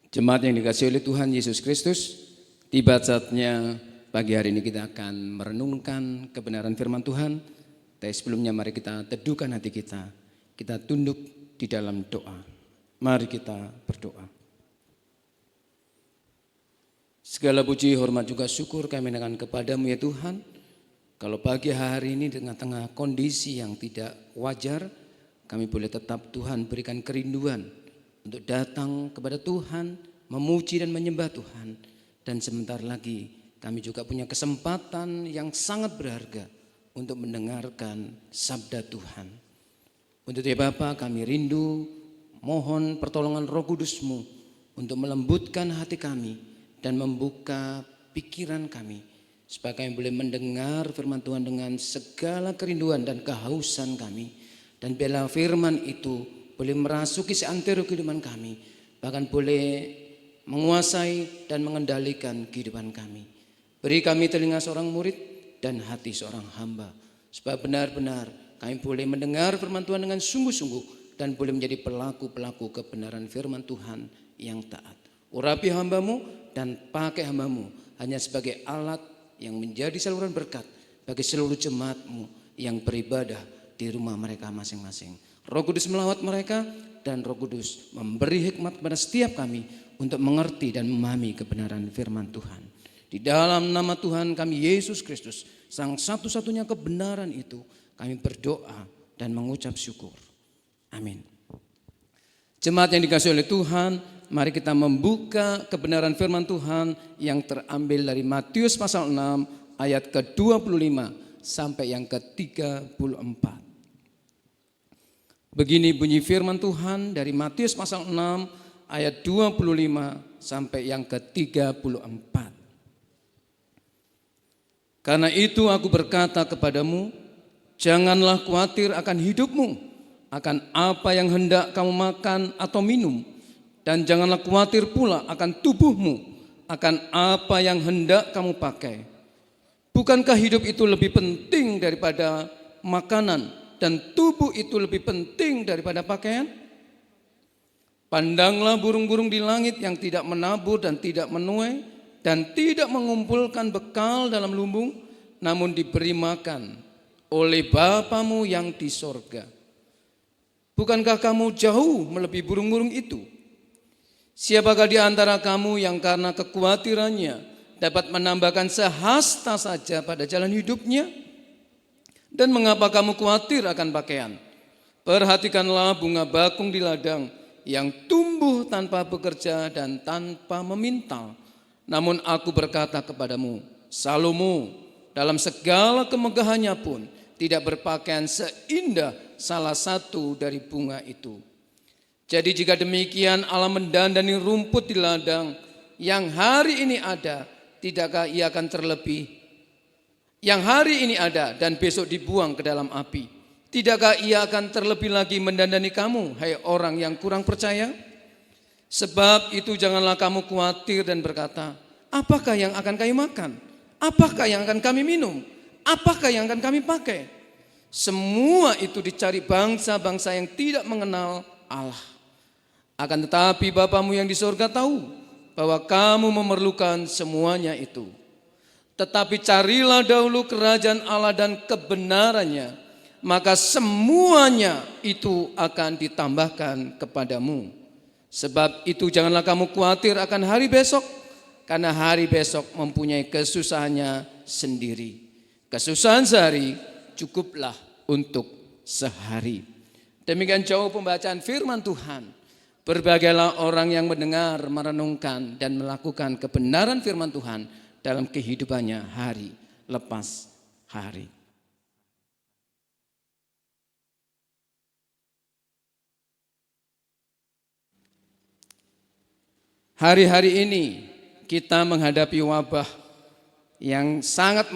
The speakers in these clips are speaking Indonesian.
Jemaat yang dikasihi oleh Tuhan Yesus Kristus, tiba saatnya pagi hari ini kita akan merenungkan kebenaran firman Tuhan. Tapi sebelumnya mari kita teduhkan hati kita. Kita tunduk di dalam doa. Mari kita berdoa. Segala puji, hormat juga syukur kami naikkan kepadamu ya Tuhan. Kalau pagi hari ini dengan tengah kondisi yang tidak wajar, kami boleh tetap Tuhan berikan kerinduan untuk datang kepada Tuhan, memuji dan menyembah Tuhan. Dan sebentar lagi kami juga punya kesempatan yang sangat berharga untuk mendengarkan sabda Tuhan. Untuk itu ya Bapa, kami rindu mohon pertolongan Roh Kudus-Mu untuk melembutkan hati kami dan membuka pikiran kami, supaya kami boleh mendengar firman Tuhan dengan segala kerinduan dan kehausan kami. Dan biarlah firman itu boleh merasuki seantero kehidupan kami, bahkan boleh menguasai dan mengendalikan kehidupan kami. Beri kami telinga seorang murid dan hati seorang hamba, supaya benar-benar kami boleh mendengar firman Tuhan dengan sungguh-sungguh dan boleh menjadi pelaku-pelaku kebenaran firman Tuhan yang taat. Urapi hambamu dan pakai hambamu hanya sebagai alat yang menjadi saluran berkat bagi seluruh jemaatmu yang beribadah di rumah mereka masing-masing. Roh Kudus melawat mereka dan Roh Kudus memberi hikmat kepada setiap kami untuk mengerti dan memahami kebenaran firman Tuhan. Di dalam nama Tuhan kami Yesus Kristus, Sang satu-satunya kebenaran itu, kami berdoa dan mengucap syukur. Amin. Jemaat yang dikasihi oleh Tuhan, mari kita membuka kebenaran firman Tuhan yang terambil dari Matius pasal 6 ayat ke-25 sampai yang ke-34. Begini bunyi firman Tuhan dari Matius pasal 6 ayat 25 sampai yang ke-34. Karena itu aku berkata kepadamu, janganlah khawatir akan hidupmu, akan apa yang hendak kamu makan atau minum, dan janganlah khawatir pula akan tubuhmu, akan apa yang hendak kamu pakai. Bukankah hidup itu lebih penting daripada makanan, dan tubuh itu lebih penting daripada pakaian? Pandanglah burung-burung di langit yang tidak menabur dan tidak menuai dan tidak mengumpulkan bekal dalam lumbung, namun diberi makan oleh Bapamu yang di sorga. Bukankah kamu jauh melebihi burung-burung itu? Siapakah di antara kamu yang karena kekhawatirannya dapat menambahkan sehasta saja pada jalan hidupnya? Dan mengapa kamu khawatir akan pakaian? Perhatikanlah bunga bakung di ladang yang tumbuh tanpa bekerja dan tanpa memintal. Namun aku berkata kepadamu, Salomo dalam segala kemegahannya pun tidak berpakaian seindah salah satu dari bunga itu. Jadi jika demikian Allah mendandani rumput di ladang yang hari ini ada, tidakkah ia akan terlebih? Yang hari ini ada dan besok dibuang ke dalam api, tidakkah ia akan terlebih lagi mendandani kamu, hai orang yang kurang percaya? Sebab itu janganlah kamu khawatir dan berkata, apakah yang akan kami makan? Apakah yang akan kami minum? Apakah yang akan kami pakai? Semua itu dicari bangsa-bangsa yang tidak mengenal Allah. Akan tetapi Bapamu yang di sorga tahu bahwa kamu memerlukan semuanya itu. Tetapi carilah dahulu kerajaan Allah dan kebenarannya, maka semuanya itu akan ditambahkan kepadamu. Sebab itu janganlah kamu khawatir akan hari besok, karena hari besok mempunyai kesusahannya sendiri. Kesusahan sehari cukuplah untuk sehari. Demikian jauh pembacaan firman Tuhan. Berbahagialah orang yang mendengar, merenungkan dan melakukan kebenaran firman Tuhan dalam kehidupannya hari lepas hari. Hari-hari ini kita menghadapi wabah yang sangat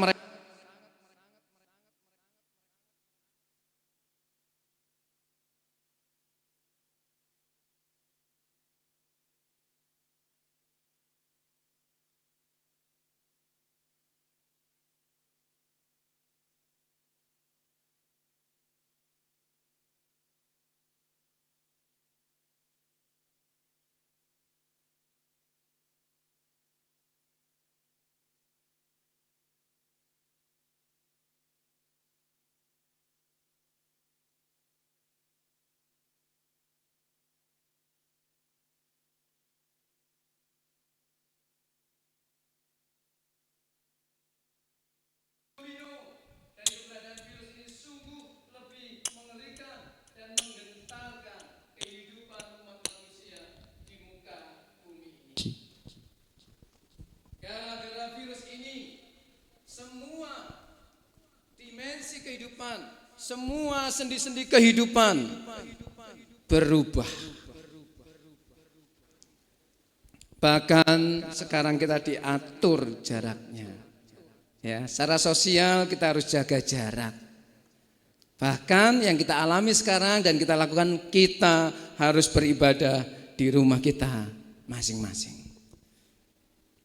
semua sendi-sendi kehidupan berubah. Bahkan sekarang kita diatur jaraknya. Ya, secara sosial kita harus jaga jarak. Bahkan yang kita alami sekarang dan kita lakukan, kita harus beribadah di rumah kita masing-masing.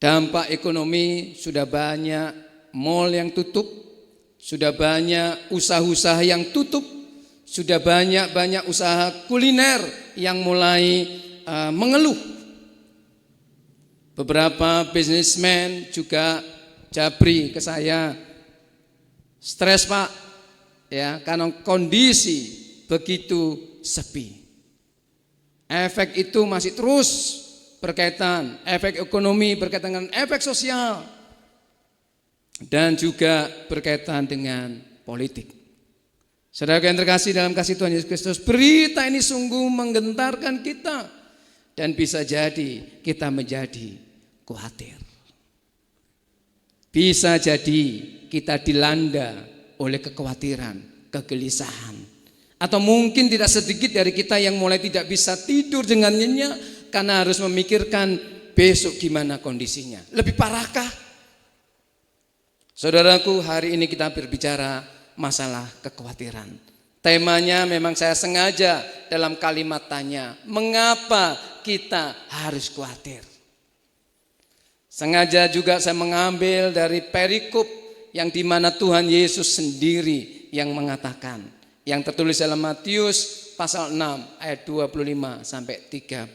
Dampak ekonomi, sudah banyak mal yang tutup, sudah banyak usaha-usaha yang tutup, sudah banyak usaha kuliner yang mulai mengeluh. Beberapa bisnismen juga japri ke saya, stres Pak, ya, karena kondisi begitu sepi. Efek itu masih terus berkaitan, efek ekonomi berkaitan dengan efek sosial, dan juga berkaitan dengan politik. Saudara yang terkasih dalam kasih Tuhan Yesus Kristus, berita ini sungguh menggentarkan kita, dan bisa jadi kita menjadi khawatir. Bisa jadi kita dilanda oleh kekhawatiran, kegelisahan. Atau mungkin tidak sedikit dari kita yang mulai tidak bisa tidur dengan nyenyak karena harus memikirkan besok gimana kondisinya. Lebih parahkah? Saudaraku, hari ini kita berbicara masalah kekhawatiran. Temanya memang saya sengaja dalam kalimat tanya, mengapa kita harus khawatir? Sengaja juga saya mengambil dari perikop yang dimana Tuhan Yesus sendiri yang mengatakan, yang tertulis dalam Matius pasal 6 ayat 25 sampai 34.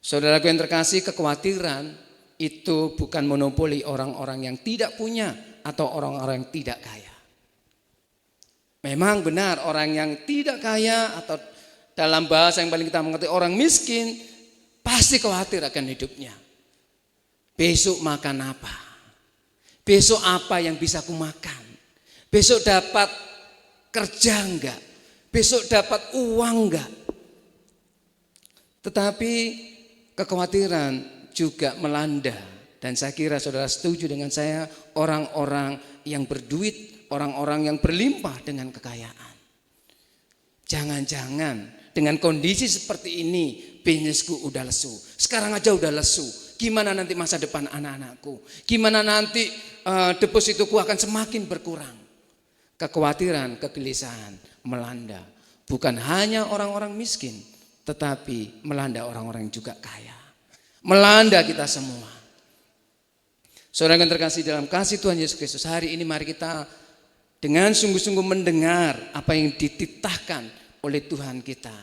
Saudaraku yang terkasih, kekhawatiran itu bukan monopoli orang-orang yang tidak punya atau orang-orang yang tidak kaya. Memang benar orang yang tidak kaya atau dalam bahasa yang paling kita mengerti orang miskin pasti khawatir akan hidupnya. Besok makan apa? Besok apa yang bisa aku makan? Besok dapat kerja enggak? Besok dapat uang enggak? Tetapi kekhawatiran juga melanda. Dan saya kira saudara setuju dengan saya, orang-orang yang berduit, orang-orang yang berlimpah dengan kekayaan. Jangan-jangan dengan kondisi seperti ini, bisnisku udah lesu. Sekarang aja udah lesu. Gimana nanti masa depan anak-anakku? Gimana nanti depositoku akan semakin berkurang? Kekhawatiran, kegelisahan melanda. Bukan hanya orang-orang miskin, tetapi melanda orang-orang yang juga kaya. Melanda kita semua. Saudara yang terkasih dalam kasih Tuhan Yesus Kristus, hari ini mari kita dengan sungguh-sungguh mendengar apa yang dititahkan oleh Tuhan kita,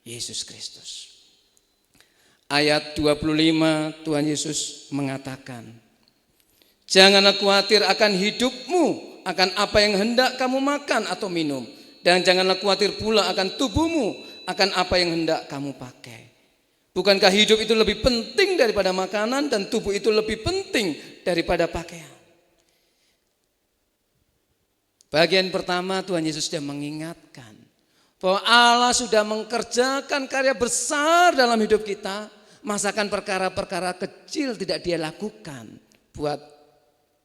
Yesus Kristus. Ayat 25 Tuhan Yesus mengatakan, janganlah khawatir akan hidupmu, akan apa yang hendak kamu makan atau minum. Dan janganlah khawatir pula akan tubuhmu, akan apa yang hendak kamu pakai. Bukankah hidup itu lebih penting daripada makanan dan tubuh itu lebih penting daripada pakaian? Bagian pertama Tuhan Yesus sudah mengingatkan bahwa Allah sudah mengerjakan karya besar dalam hidup kita. Masakan perkara-perkara kecil tidak dia lakukan buat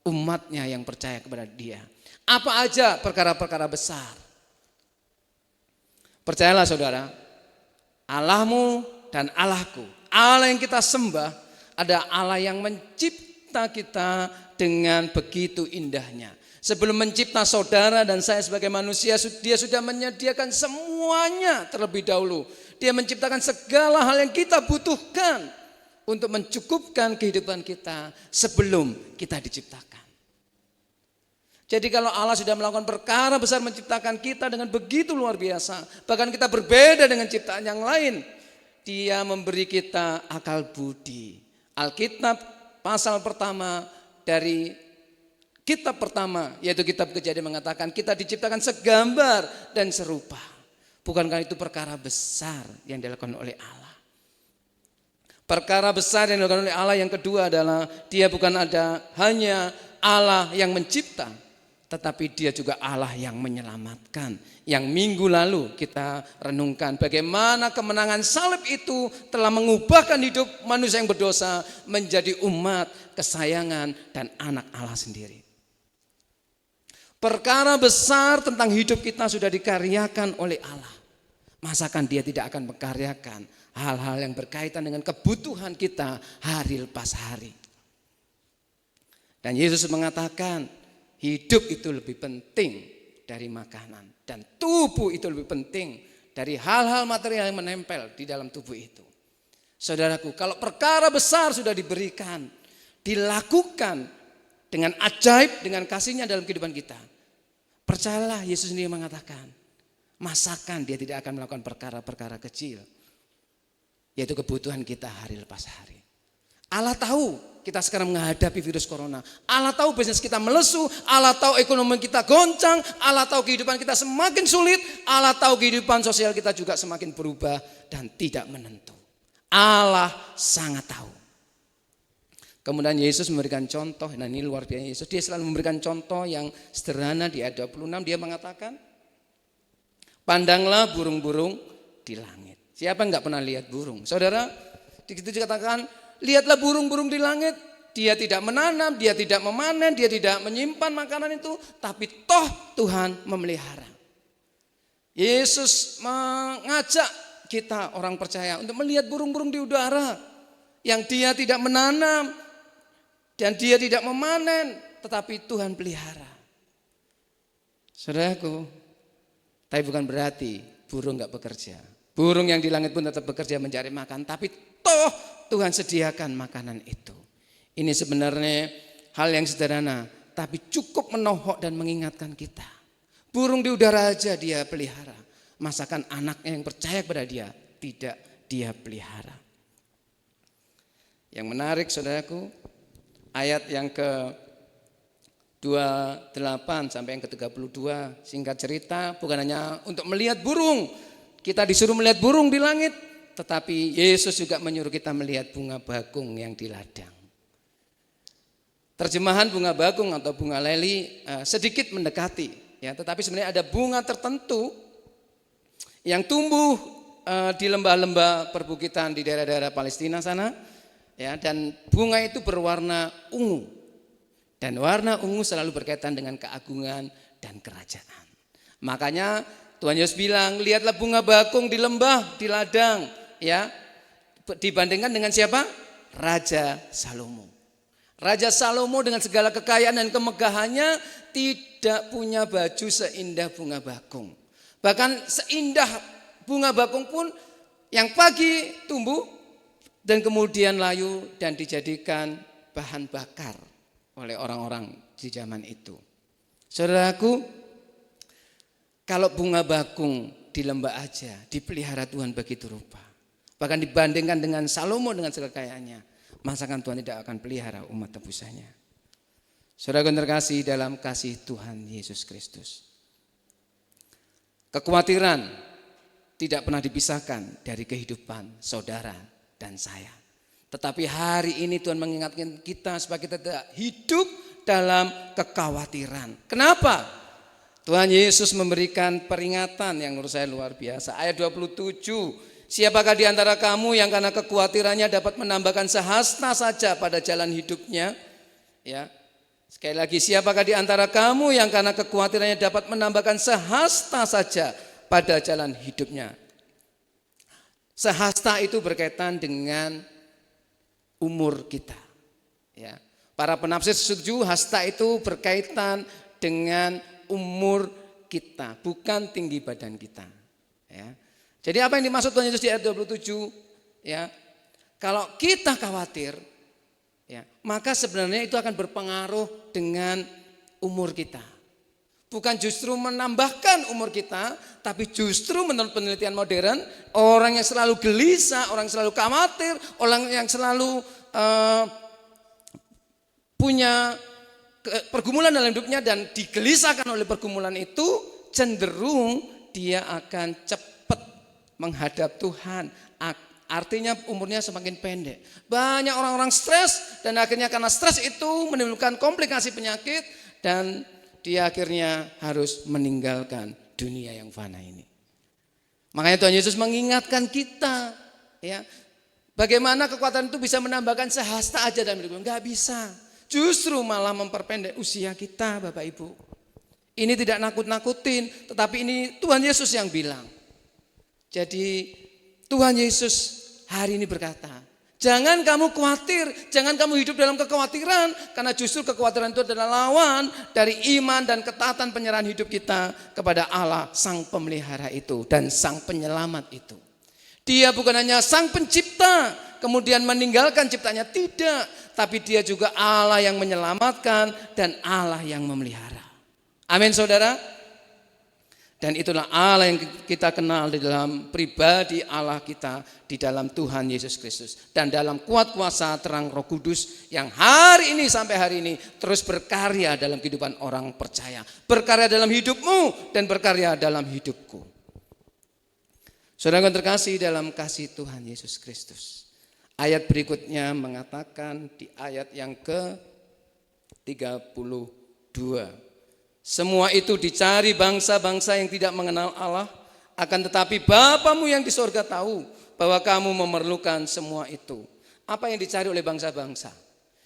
umatnya yang percaya kepada dia. Apa aja perkara-perkara besar? Percayalah saudara, Allahmu dan Allahku, Allah yang kita sembah ada Allah yang mencipta kita dengan begitu indahnya. Sebelum mencipta saudara dan saya sebagai manusia, dia sudah menyediakan semuanya terlebih dahulu. Dia menciptakan segala hal yang kita butuhkan untuk mencukupkan kehidupan kita sebelum kita diciptakan. Jadi kalau Allah sudah melakukan perkara besar menciptakan kita dengan begitu luar biasa, bahkan kita berbeda dengan ciptaan yang lain, Dia memberi kita akal budi. Alkitab pasal pertama dari kitab pertama, yaitu kitab Kejadian mengatakan kita diciptakan segambar dan serupa. Bukankah itu perkara besar yang dilakukan oleh Allah? Perkara besar yang dilakukan oleh Allah yang kedua adalah dia bukan hanya Allah yang mencipta, tetapi dia juga Allah yang menyelamatkan. Yang minggu lalu kita renungkan bagaimana kemenangan salib itu telah mengubahkan hidup manusia yang berdosa menjadi umat kesayangan dan anak Allah sendiri. Perkara besar tentang hidup kita sudah dikaryakan oleh Allah. Masakan dia tidak akan menkaryakan hal-hal yang berkaitan dengan kebutuhan kita hari lepas hari. Dan Yesus mengatakan hidup itu lebih penting dari makanan. Dan tubuh itu lebih penting dari hal-hal material yang menempel di dalam tubuh itu. Saudaraku, kalau perkara besar sudah diberikan, dilakukan dengan ajaib, dengan kasihnya dalam kehidupan kita. Percayalah, Yesus sendiri mengatakan, masakan dia tidak akan melakukan perkara-perkara kecil, yaitu kebutuhan kita hari lepas hari. Allah tahu kita sekarang menghadapi virus corona. Allah tahu bisnis kita melesu. Allah tahu ekonomi kita goncang. Allah tahu kehidupan kita semakin sulit. Allah tahu kehidupan sosial kita juga semakin berubah dan tidak menentu. Allah sangat tahu. Kemudian Yesus memberikan contoh. Nah, ini luar biasa Yesus. Dia selalu memberikan contoh yang sederhana. Di ayat 26 dia mengatakan, pandanglah burung-burung di langit. Siapa enggak pernah lihat burung? Saudara, di situ dikatakan, lihatlah burung-burung di langit. Dia tidak menanam, dia tidak memanen, dia tidak menyimpan makanan itu, tapi toh Tuhan memelihara. Yesus mengajak kita orang percaya untuk melihat burung-burung di udara yang dia tidak menanam dan dia tidak memanen, tetapi Tuhan pelihara. Saudaraku, tapi bukan berarti burung enggak bekerja. Burung yang di langit pun tetap bekerja mencari makan, tapi toh Tuhan sediakan makanan itu. Ini sebenarnya hal yang sederhana, tapi cukup menohok dan mengingatkan kita. Burung di udara aja dia pelihara. Masakan anaknya yang percaya kepada dia, tidak dia pelihara. Yang menarik saudaraku, ayat yang ke-28 sampai yang ke-32, singkat cerita, bukan hanya untuk melihat burung. Kita disuruh melihat burung di langit, tetapi Yesus juga menyuruh kita melihat bunga bakung yang di ladang. Terjemahan bunga bakung atau bunga leli sedikit mendekati, ya, tetapi sebenarnya ada bunga tertentu yang tumbuh di lembah-lembah perbukitan di daerah-daerah Palestina sana, ya, dan bunga itu berwarna ungu. Dan warna ungu selalu berkaitan dengan keagungan dan kerajaan. Makanya Tuhan Yesus bilang, lihatlah bunga bakung di lembah, di ladang, ya. Dibandingkan dengan siapa? Raja Salomo. Raja Salomo dengan segala kekayaan dan kemegahannya tidak punya baju seindah bunga bakung. Bahkan seindah bunga bakung pun yang pagi tumbuh dan kemudian layu dan dijadikan bahan bakar oleh orang-orang di zaman itu. Saudaraku, kalau bunga bakung di lembah aja dipelihara Tuhan begitu rupa. Bahkan dibandingkan dengan Salomo dengan segala kekayaannya, masakan Tuhan tidak akan pelihara umat tebusannya. Saudara yang terkasih dalam kasih Tuhan Yesus Kristus. Kekhawatiran tidak pernah dipisahkan dari kehidupan saudara dan saya. Tetapi hari ini Tuhan mengingatkan kita supaya kita tidak hidup dalam kekhawatiran. Kenapa? Tuhan Yesus memberikan peringatan yang menurut saya luar biasa. Ayat 27. Siapakah di antara kamu yang karena kekhawatirannya dapat menambahkan sehasta saja pada jalan hidupnya? Ya. Sekali lagi, siapakah di antara kamu yang karena kekhawatirannya dapat menambahkan sehasta saja pada jalan hidupnya? Sehasta itu berkaitan dengan umur kita. Ya. Para penafsir setuju hasta itu berkaitan dengan umur kita, bukan tinggi badan kita. Ya. Jadi apa yang dimaksud Tuhan Yesus di ayat 27? Ya, kalau kita khawatir, ya, maka sebenarnya itu akan berpengaruh dengan umur kita. Bukan justru menambahkan umur kita, tapi justru menurut penelitian modern, orang yang selalu gelisah, orang yang selalu khawatir, orang yang selalu punya pergumulan dalam hidupnya dan digelisahkan oleh pergumulan itu, cenderung dia akan cepat menghadap Tuhan. Artinya umurnya semakin pendek. Banyak orang-orang stres dan akhirnya karena stres itu menimbulkan komplikasi penyakit dan dia akhirnya harus meninggalkan dunia yang fana ini. Makanya Tuhan Yesus mengingatkan kita, ya, bagaimana kekuatan itu bisa menambahkan sehasta aja dalam hidup. Enggak bisa. Justru malah memperpendek usia kita, Bapak Ibu. Ini tidak nakut-nakutin, tetapi ini Tuhan Yesus yang bilang. Jadi Tuhan Yesus hari ini berkata, jangan kamu khawatir, jangan kamu hidup dalam kekhawatiran, karena justru kekhawatiran itu adalah lawan dari iman dan ketaatan penyerahan hidup kita kepada Allah, Sang Pemelihara itu dan Sang Penyelamat itu. Dia bukan hanya Sang Pencipta, kemudian meninggalkan ciptanya, tidak. Tapi dia juga Allah yang menyelamatkan dan Allah yang memelihara. Amin saudara. Dan itulah Allah yang kita kenal di dalam pribadi Allah kita, di dalam Tuhan Yesus Kristus. Dan dalam kuat kuasa terang Roh Kudus yang hari ini sampai hari ini terus berkarya dalam kehidupan orang percaya. Berkarya dalam hidupmu dan berkarya dalam hidupku. Saudara yang terkasih dalam kasih Tuhan Yesus Kristus. Ayat berikutnya mengatakan di ayat yang ke-32. Semua itu dicari bangsa-bangsa yang tidak mengenal Allah, akan tetapi Bapamu yang di sorga tahu bahwa kamu memerlukan semua itu. Apa yang dicari oleh bangsa-bangsa?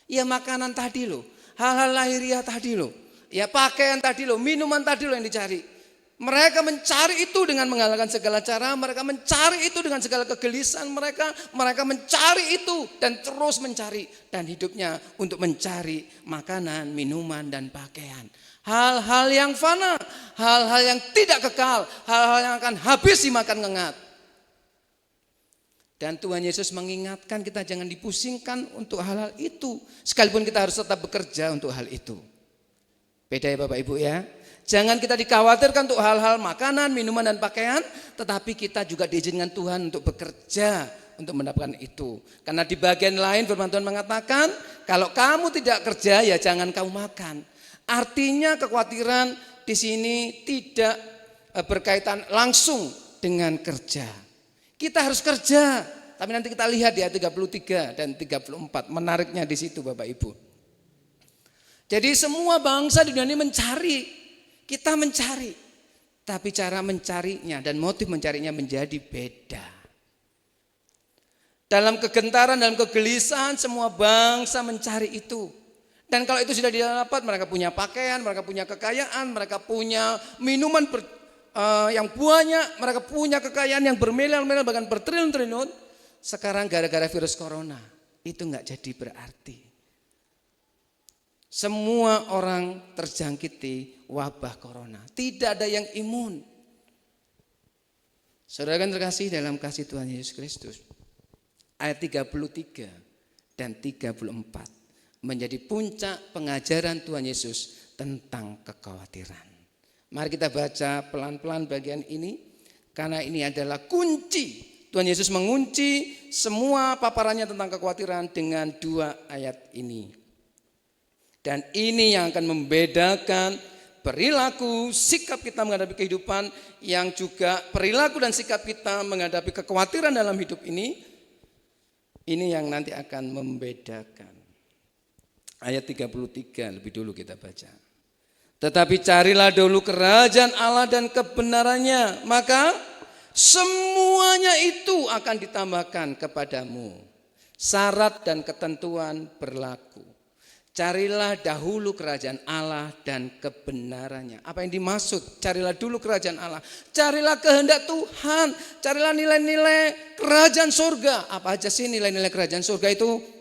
Ya makanan tadi loh, hal-hal lahiriah tadi loh, ya pakaian tadi loh, minuman tadi loh yang dicari. Mereka mencari itu dengan menghalalkan segala cara, mereka mencari itu dengan segala kegelisahan mereka mencari itu dan terus mencari. Dan hidupnya untuk mencari makanan, minuman, dan pakaian. Hal-hal yang fana, hal-hal yang tidak kekal, hal-hal yang akan habis dimakan ngengat. Dan Tuhan Yesus mengingatkan kita jangan dipusingkan untuk hal-hal itu. Sekalipun kita harus tetap bekerja untuk hal itu. Beda ya Bapak Ibu ya. Jangan kita dikhawatirkan untuk hal-hal makanan, minuman, dan pakaian. Tetapi kita juga diizinkan Tuhan untuk bekerja untuk mendapatkan itu. Karena di bagian lain firman Tuhan mengatakan, kalau kamu tidak kerja ya jangan kamu makan. Artinya kekhawatiran di sini tidak berkaitan langsung dengan kerja. Kita harus kerja. Tapi nanti kita lihat di ayat 33 dan 34. Menariknya di situ Bapak Ibu. Jadi semua bangsa di dunia ini mencari. Kita mencari. Tapi cara mencarinya dan motif mencarinya menjadi beda. Dalam kegentaran, dalam kegelisahan semua bangsa mencari itu. Dan kalau itu sudah didapat, mereka punya pakaian, mereka punya kekayaan, mereka punya minuman yang banyak, mereka punya kekayaan yang bermiliar-miliar bahkan bertriliun-triliun. Sekarang gara-gara virus corona itu nggak jadi berarti. Semua orang terjangkiti wabah corona, tidak ada yang imun. Saudara kan terkasih dalam kasih Tuhan Yesus Kristus. Ayat 33 dan 34. Menjadi puncak pengajaran Tuhan Yesus tentang kekhawatiran. Mari kita baca pelan-pelan bagian ini. Karena ini adalah kunci. Tuhan Yesus mengunci semua paparannya tentang kekhawatiran dengan 2 ayat ini. Dan ini yang akan membedakan perilaku, sikap kita menghadapi kehidupan, yang juga perilaku dan sikap kita menghadapi kekhawatiran dalam hidup ini. Ini yang nanti akan membedakan. Ayat 33 lebih dulu kita baca. Tetapi carilah dulu kerajaan Allah dan kebenarannya, maka semuanya itu akan ditambahkan kepadamu. Syarat dan ketentuan berlaku. Carilah dahulu kerajaan Allah dan kebenarannya. Apa yang dimaksud? Carilah dulu kerajaan Allah. Carilah kehendak Tuhan. Carilah nilai-nilai kerajaan surga. Apa aja sih nilai-nilai kerajaan surga itu?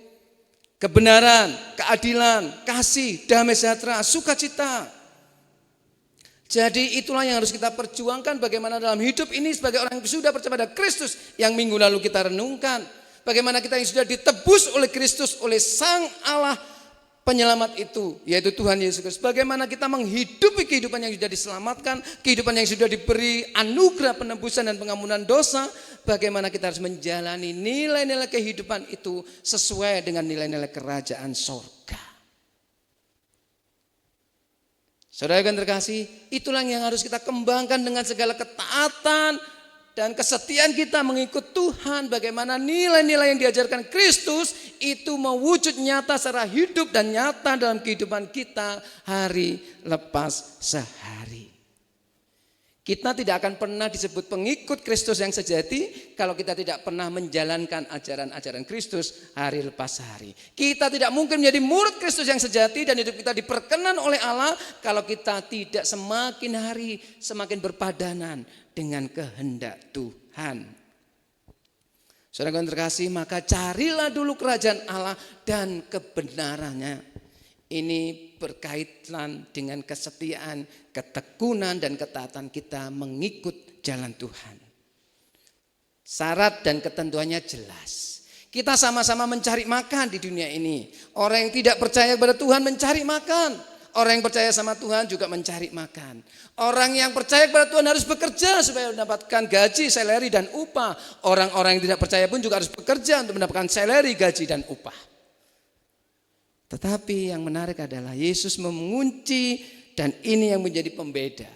Kebenaran, keadilan, kasih, damai sejahtera, sukacita. Jadi itulah yang harus kita perjuangkan bagaimana dalam hidup ini sebagai orang yang sudah percaya pada Kristus yang minggu lalu kita renungkan. Bagaimana kita yang sudah ditebus oleh Kristus, oleh Sang Allah Penyelamat itu, yaitu Tuhan Yesus Kristus. Bagaimana kita menghidupi kehidupan yang sudah diselamatkan, kehidupan yang sudah diberi anugerah penebusan dan pengampunan dosa. Bagaimana kita harus menjalani nilai-nilai kehidupan itu sesuai dengan nilai-nilai kerajaan sorga. Saudara yang terkasih, itulah yang harus kita kembangkan dengan segala ketaatan dan kesetiaan kita mengikut Tuhan. Bagaimana nilai-nilai yang diajarkan Kristus itu mewujud nyata secara hidup dan nyata dalam kehidupan kita hari lepas sehari. Kita tidak akan pernah disebut pengikut Kristus yang sejati kalau kita tidak pernah menjalankan ajaran-ajaran Kristus hari lepas hari. Kita tidak mungkin menjadi murid Kristus yang sejati dan hidup kita diperkenan oleh Allah kalau kita tidak semakin hari semakin berpadanan dengan kehendak Tuhan. Saudara yang terkasih, maka carilah dulu kerajaan Allah dan kebenarannya. Ini berkaitan dengan kesetiaan, ketekunan dan ketaatan kita mengikut jalan Tuhan. Syarat dan ketentuannya jelas. Kita sama-sama mencari makan di dunia ini. Orang yang tidak percaya kepada Tuhan mencari makan. Orang yang percaya sama Tuhan juga mencari makan. Orang yang percaya kepada Tuhan harus bekerja supaya mendapatkan gaji, salary dan upah. Orang-orang yang tidak percaya pun juga harus bekerja untuk mendapatkan salary, gaji dan upah. Tetapi yang menarik adalah Yesus mengunci dan ini yang menjadi pembeda.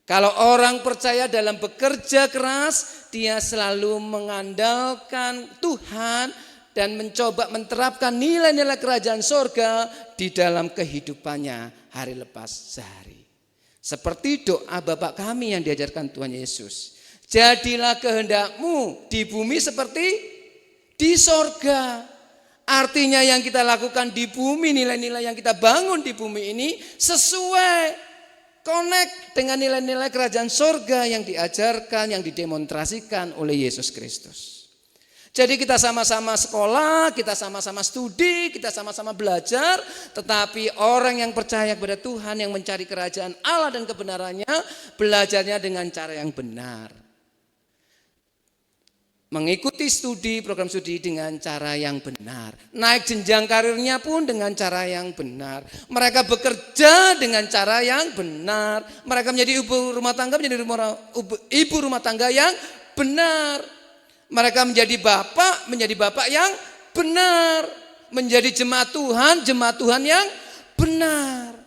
Kalau orang percaya dalam bekerja keras, dia selalu mengandalkan Tuhan dan mencoba menerapkan nilai-nilai kerajaan sorga di dalam kehidupannya hari lepas sehari. Seperti doa Bapa kami yang diajarkan Tuhan Yesus. Jadilah kehendakmu di bumi seperti di sorga. Artinya yang kita lakukan di bumi, nilai-nilai yang kita bangun di bumi ini sesuai, connect dengan nilai-nilai kerajaan sorga yang diajarkan, yang didemonstrasikan oleh Yesus Kristus. Jadi kita sama-sama sekolah, kita sama-sama studi, kita sama-sama belajar. Tetapi orang yang percaya kepada Tuhan, yang mencari kerajaan Allah dan kebenarannya, belajarnya dengan cara yang benar. Mengikuti program studi dengan cara yang benar. Naik jenjang karirnya pun dengan cara yang benar. Mereka bekerja dengan cara yang benar. Mereka menjadi ibu rumah tangga, ibu rumah tangga yang benar. Mereka menjadi bapak yang benar. Menjadi jemaat Tuhan yang benar.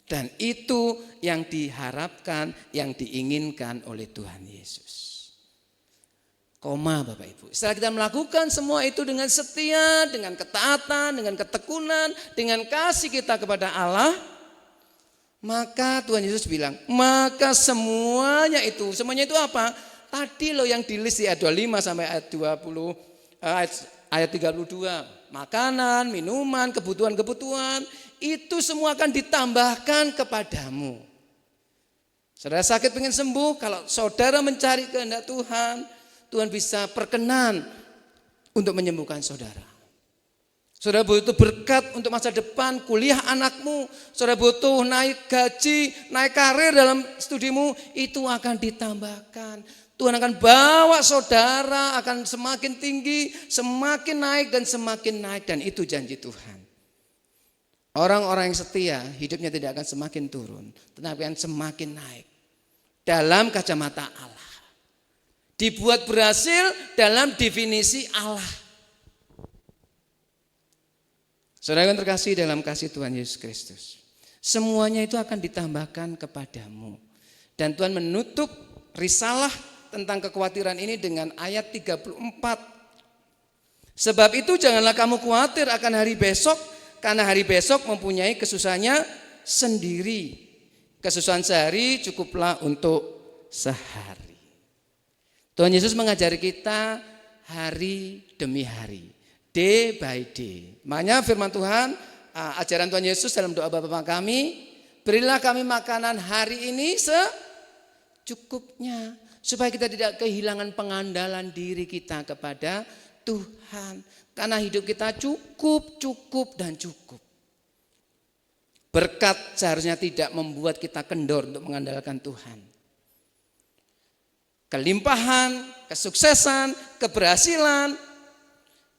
Dan itu yang diharapkan, yang diinginkan oleh Tuhan Yesus. Bapak Ibu. Setelah kita melakukan semua itu dengan setia, dengan ketaatan, dengan ketekunan, dengan kasih kita kepada Allah, maka Tuhan Yesus bilang, maka semuanya itu apa? Tadi loh yang di-list di ayat 25 sampai ayat 20, ayat 32. Makanan, minuman, kebutuhan-kebutuhan, itu semua akan ditambahkan kepadamu. Saudara sakit pengen sembuh, kalau saudara mencari kehendak Tuhan, Tuhan bisa perkenan untuk menyembuhkan saudara. Saudara butuh berkat untuk masa depan, kuliah anakmu. Saudara butuh naik gaji, naik karir dalam studimu, itu akan ditambahkan. Tuhan akan bawa saudara, akan semakin tinggi, semakin naik dan semakin naik. Dan itu janji Tuhan. Orang-orang yang setia, hidupnya tidak akan semakin turun, tetapi akan semakin naik. Dalam kacamata Allah. Dibuat berhasil dalam definisi Allah. Saudara yang terkasih dalam kasih Tuhan Yesus Kristus. Semuanya itu akan ditambahkan kepadamu. Dan Tuhan menutup risalah tentang kekhawatiran ini dengan ayat 34. Sebab itu janganlah kamu khawatir akan hari besok, karena hari besok mempunyai kesusahannya sendiri. Kesusahan sehari cukuplah untuk sehari. Tuhan Yesus mengajari kita hari demi hari, day by day. Makanya firman Tuhan, ajaran Tuhan Yesus dalam doa Bapa kami, berilah kami makanan hari ini secukupnya, supaya kita tidak kehilangan pengandalan diri kita kepada Tuhan. Karena hidup kita cukup dan cukup. Berkat seharusnya tidak membuat kita kendor untuk mengandalkan Tuhan. Kelimpahan, kesuksesan, keberhasilan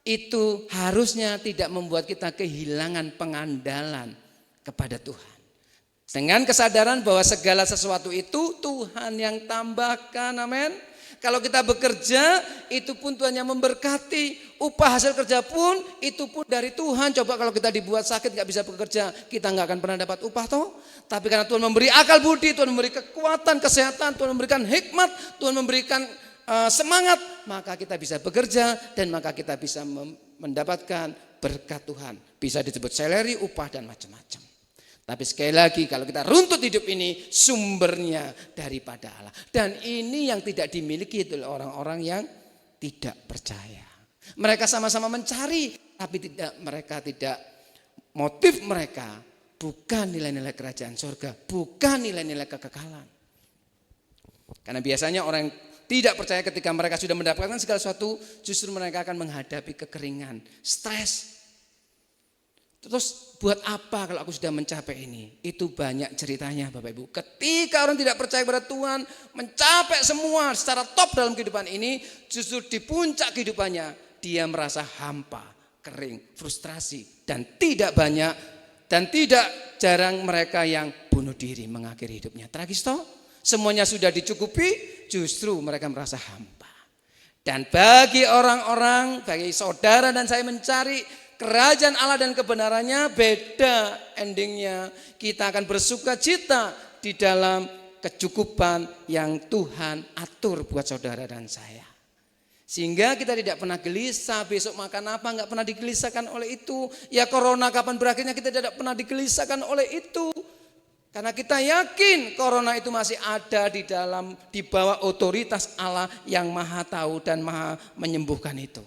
itu harusnya tidak membuat kita kehilangan pengandalan kepada Tuhan. Dengan kesadaran bahwa segala sesuatu itu Tuhan yang tambahkan, amin. Kalau kita bekerja, itu pun Tuhan yang memberkati. Upah hasil kerja pun, itu pun dari Tuhan. Coba kalau kita dibuat sakit, gak bisa bekerja, kita gak akan pernah dapat upah toh. Tapi karena Tuhan memberi akal budi, Tuhan memberi kekuatan, kesehatan, Tuhan memberikan hikmat, Tuhan memberikan semangat, maka kita bisa bekerja dan maka kita bisa mendapatkan berkat Tuhan. Bisa disebut salary, upah dan macam-macam. Tapi sekali lagi kalau kita runtut hidup ini sumbernya daripada Allah. Dan ini yang tidak dimiliki oleh orang-orang yang tidak percaya. Mereka sama-sama mencari tapi mereka tidak, motif mereka bukan nilai-nilai kerajaan surga, bukan nilai-nilai kekekalan. Karena biasanya orang yang tidak percaya ketika mereka sudah mendapatkan segala sesuatu, justru mereka akan menghadapi kekeringan, stres. Terus buat apa kalau aku sudah mencapai ini? Itu banyak ceritanya Bapak Ibu. Ketika orang tidak percaya kepada Tuhan, mencapai semua secara top dalam kehidupan ini, justru di puncak kehidupannya dia merasa hampa, kering, frustrasi, dan tidak banyak dan tidak jarang mereka yang bunuh diri mengakhiri hidupnya. Tragis toh? Semuanya sudah dicukupi, justru mereka merasa hampa. Dan bagi orang-orang, bagi saudara dan saya mencari kerajaan Allah dan kebenarannya, beda endingnya. Kita akan bersuka cita di dalam kecukupan yang Tuhan atur buat saudara dan saya. Sehingga kita tidak pernah gelisah besok makan apa, enggak pernah digelisahkan oleh itu. Ya corona kapan berakhirnya kita tidak pernah digelisahkan oleh itu. Karena kita yakin corona itu masih ada di bawah otoritas Allah yang maha tahu dan maha menyembuhkan itu.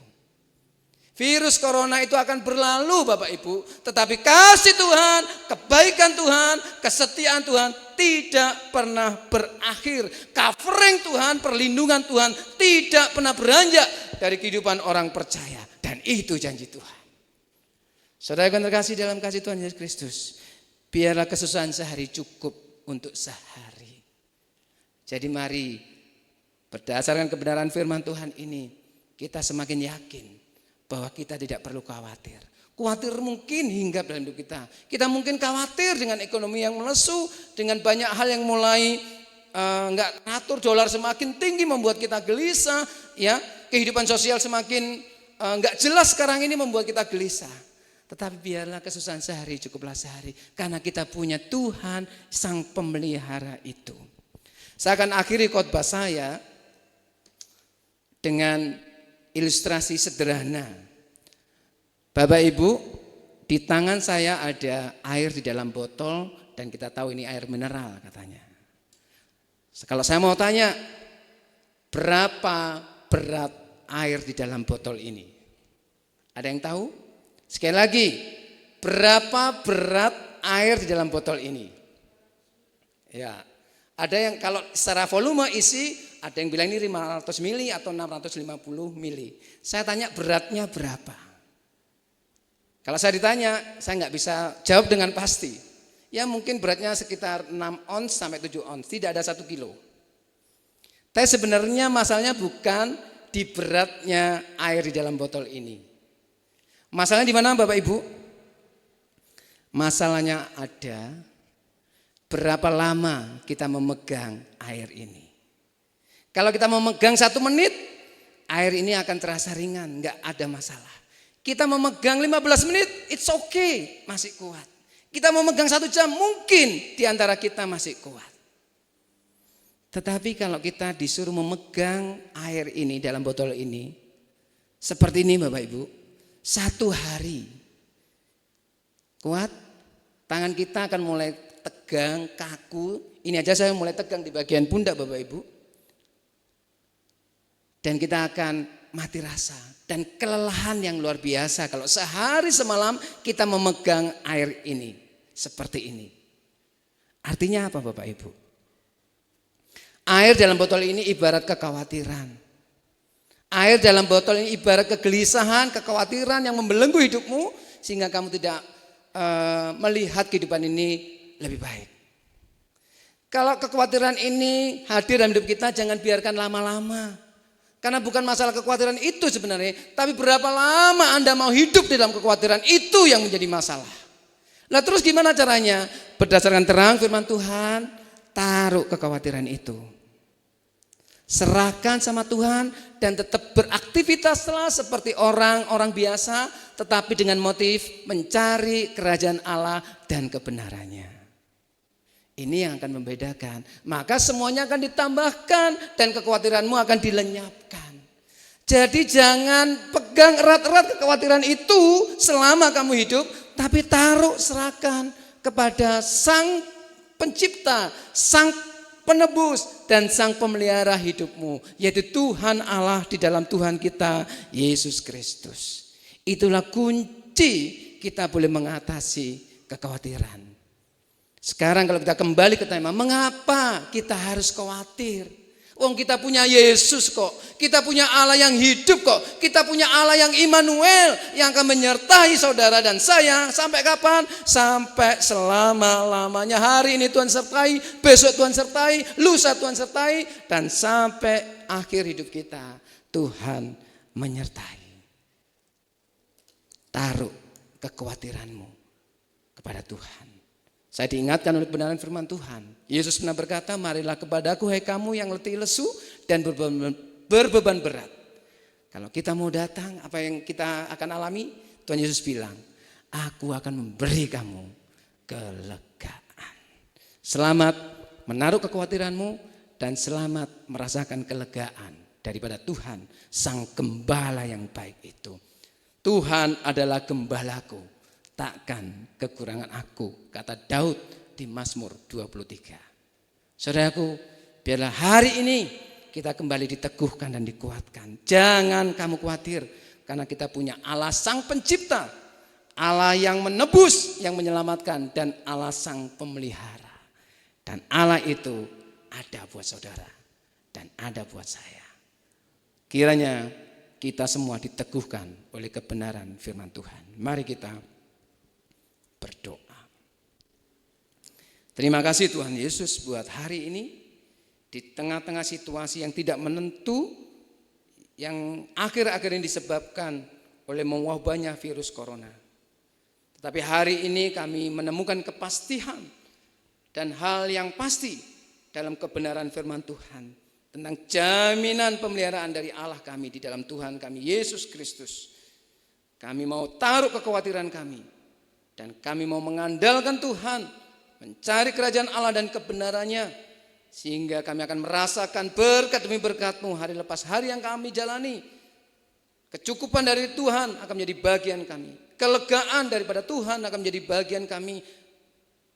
Virus corona itu akan berlalu Bapak Ibu, tetapi kasih Tuhan, kebaikan Tuhan, kesetiaan Tuhan tidak pernah berakhir. Covering Tuhan, perlindungan Tuhan tidak pernah beranjak dari kehidupan orang percaya. Dan itu janji Tuhan. Saudara yang terkasih dalam kasih Tuhan Yesus Kristus, biarlah kesusahan sehari cukup untuk sehari. Jadi mari berdasarkan kebenaran firman Tuhan ini, kita semakin yakin bahwa kita tidak perlu khawatir. Khawatir mungkin hinggap dalam hidup kita. Kita mungkin khawatir dengan ekonomi yang melesu, dengan banyak hal yang mulai enggak teratur, dolar semakin tinggi membuat kita gelisah, ya. Kehidupan sosial semakin enggak jelas sekarang ini membuat kita gelisah. Tetapi biarlah kesusahan sehari cukuplah sehari, karena kita punya Tuhan sang pemelihara itu. Saya akan akhiri khotbah saya dengan ilustrasi sederhana. Bapak Ibu, di tangan saya ada air di dalam botol dan kita tahu ini air mineral katanya. Kalau saya mau tanya, berapa berat air di dalam botol ini? Ada yang tahu? Sekali lagi, berapa berat air di dalam botol ini? Ya, ada yang kalau secara volume isi, ada yang bilang ini 500 mili atau 650 mili. Saya tanya beratnya berapa? Kalau saya ditanya, saya nggak bisa jawab dengan pasti. Ya mungkin beratnya sekitar 6 ons sampai 7 ons, tidak ada 1 kilo. Tapi sebenarnya masalahnya bukan di beratnya air di dalam botol ini. Masalahnya di mana Bapak Ibu? Masalahnya ada berapa lama kita memegang air ini. Kalau kita memegang 1 menit, air ini akan terasa ringan, enggak ada masalah. Kita memegang 15 menit, it's okay, masih kuat. Kita memegang 1 jam, mungkin di antara kita masih kuat. Tetapi kalau kita disuruh memegang air ini dalam botol ini, seperti ini Bapak Ibu, 1 hari. Kuat, tangan kita akan mulai tegang, kaku. Ini aja saya mulai tegang di bagian pundak Bapak Ibu. Dan kita akan mati rasa dan kelelahan yang luar biasa kalau sehari semalam kita memegang air ini seperti ini. Artinya apa Bapak Ibu? Air dalam botol ini ibarat kekhawatiran. Air dalam botol ini ibarat kegelisahan, kekhawatiran yang membelenggu hidupmu sehingga kamu tidak melihat kehidupan ini lebih baik. Kalau kekhawatiran ini hadir dalam hidup kita, jangan biarkan lama-lama. Karena bukan masalah kekhawatiran itu sebenarnya, tapi berapa lama Anda mau hidup di dalam kekhawatiran itu yang menjadi masalah. Nah terus gimana caranya? Berdasarkan terang firman Tuhan, taruh kekhawatiran itu. Serahkan sama Tuhan dan tetap beraktivitaslah seperti orang-orang biasa, tetapi dengan motif mencari kerajaan Allah dan kebenarannya. Ini yang akan membedakan. Maka semuanya akan ditambahkan dan kekhawatiranmu akan dilenyapkan. Jadi jangan pegang erat-erat kekhawatiran itu selama kamu hidup, tapi taruh, serahkan kepada Sang Pencipta, Sang Penebus, dan Sang Pemelihara hidupmu, yaitu Tuhan Allah di dalam Tuhan kita, Yesus Kristus. Itulah kunci kita boleh mengatasi kekhawatiran. Sekarang kalau kita kembali ke tema, mengapa kita harus khawatir? Wong kita punya Yesus kok, kita punya Allah yang hidup kok, kita punya Allah yang Immanuel yang akan menyertai saudara dan saya sampai kapan? Sampai selama-lamanya. Hari ini Tuhan sertai, besok Tuhan sertai, lusa Tuhan sertai, dan sampai akhir hidup kita Tuhan menyertai. Taruh kekhawatiranmu kepada Tuhan. Saya diingatkan oleh kebenaran firman Tuhan. Yesus pernah berkata, marilah kepadaku hai kamu yang letih lesu dan berbeban berat. Kalau kita mau datang, apa yang kita akan alami? Tuhan Yesus bilang, aku akan memberi kamu kelegaan. Selamat menaruh kekhawatiranmu dan selamat merasakan kelegaan daripada Tuhan, Sang Gembala yang baik itu. Tuhan adalah gembalaku, takkan kekurangan aku, kata Daud di Mazmur 23. Saudaraku, biarlah hari ini kita kembali diteguhkan dan dikuatkan. Jangan kamu khawatir, karena kita punya Allah Sang Pencipta, Allah yang menebus, yang menyelamatkan, dan Allah Sang Pemelihara. Dan Allah itu ada buat saudara dan ada buat saya. Kiranya kita semua diteguhkan oleh kebenaran firman Tuhan. Mari kita berdoa. Terima kasih Tuhan Yesus buat hari ini. Di tengah-tengah situasi yang tidak menentu, yang akhir-akhir ini disebabkan oleh mewabahnya virus corona. Tetapi hari ini kami menemukan kepastian dan hal yang pasti dalam kebenaran firman Tuhan. Tentang jaminan pemeliharaan dari Allah kami di dalam Tuhan kami Yesus Kristus. Kami mau taruh kekhawatiran kami. Dan kami mau mengandalkan Tuhan, mencari kerajaan Allah dan kebenarannya, sehingga kami akan merasakan berkat demi berkat-Mu hari lepas hari yang kami jalani. Kecukupan dari Tuhan akan menjadi bagian kami. Kelegaan daripada Tuhan akan menjadi bagian kami.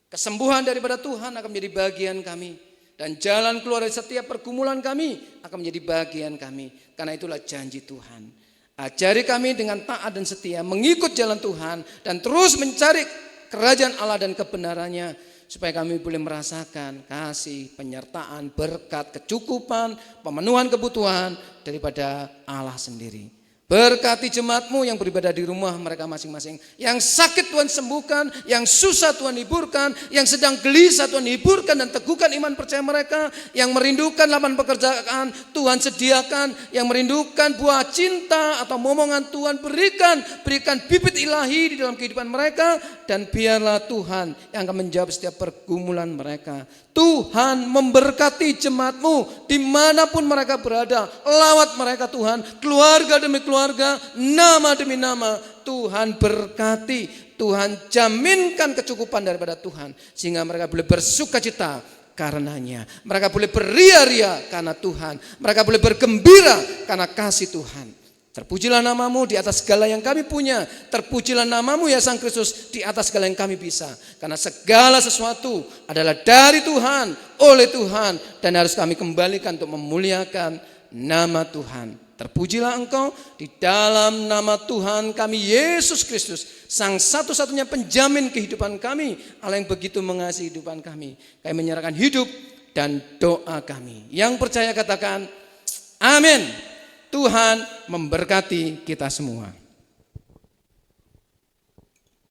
Kesembuhan daripada Tuhan akan menjadi bagian kami. Dan jalan keluar dari setiap pergumulan kami akan menjadi bagian kami. Karena itulah janji Tuhan. Ajari kami dengan taat dan setia mengikut jalan Tuhan dan terus mencari kerajaan Allah dan kebenarannya, supaya kami boleh merasakan kasih, penyertaan, berkat, kecukupan, pemenuhan kebutuhan daripada Allah sendiri. Berkati jemaat-Mu yang beribadah di rumah mereka masing-masing. Yang sakit Tuhan sembuhkan, yang susah Tuhan hiburkan, yang sedang gelisah Tuhan hiburkan dan teguhkan iman percaya mereka. Yang merindukan lapangan pekerjaan Tuhan sediakan, yang merindukan buah cinta atau momongan Tuhan berikan bibit ilahi di dalam kehidupan mereka. Dan biarlah Tuhan yang akan menjawab setiap pergumulan mereka. Tuhan memberkati jemaat-Mu dimanapun mereka berada. Lawat mereka Tuhan, keluarga demi keluarga, nama demi nama. Tuhan berkati, Tuhan jaminkan kecukupan daripada Tuhan. Sehingga mereka boleh bersuka cita karenanya. Mereka boleh beria-ria karena Tuhan. Mereka boleh bergembira karena kasih Tuhan. Terpujilah nama-Mu di atas segala yang kami punya. Terpujilah nama-Mu ya Sang Kristus di atas segala yang kami bisa. Karena segala sesuatu adalah dari Tuhan, oleh Tuhan. Dan harus kami kembalikan untuk memuliakan nama Tuhan. Terpujilah Engkau di dalam nama Tuhan kami Yesus Kristus. Sang satu-satunya penjamin kehidupan kami. Allah yang begitu mengasihi kehidupan kami. Kami menyerahkan hidup dan doa kami. Yang percaya katakan amin. Tuhan memberkati kita semua.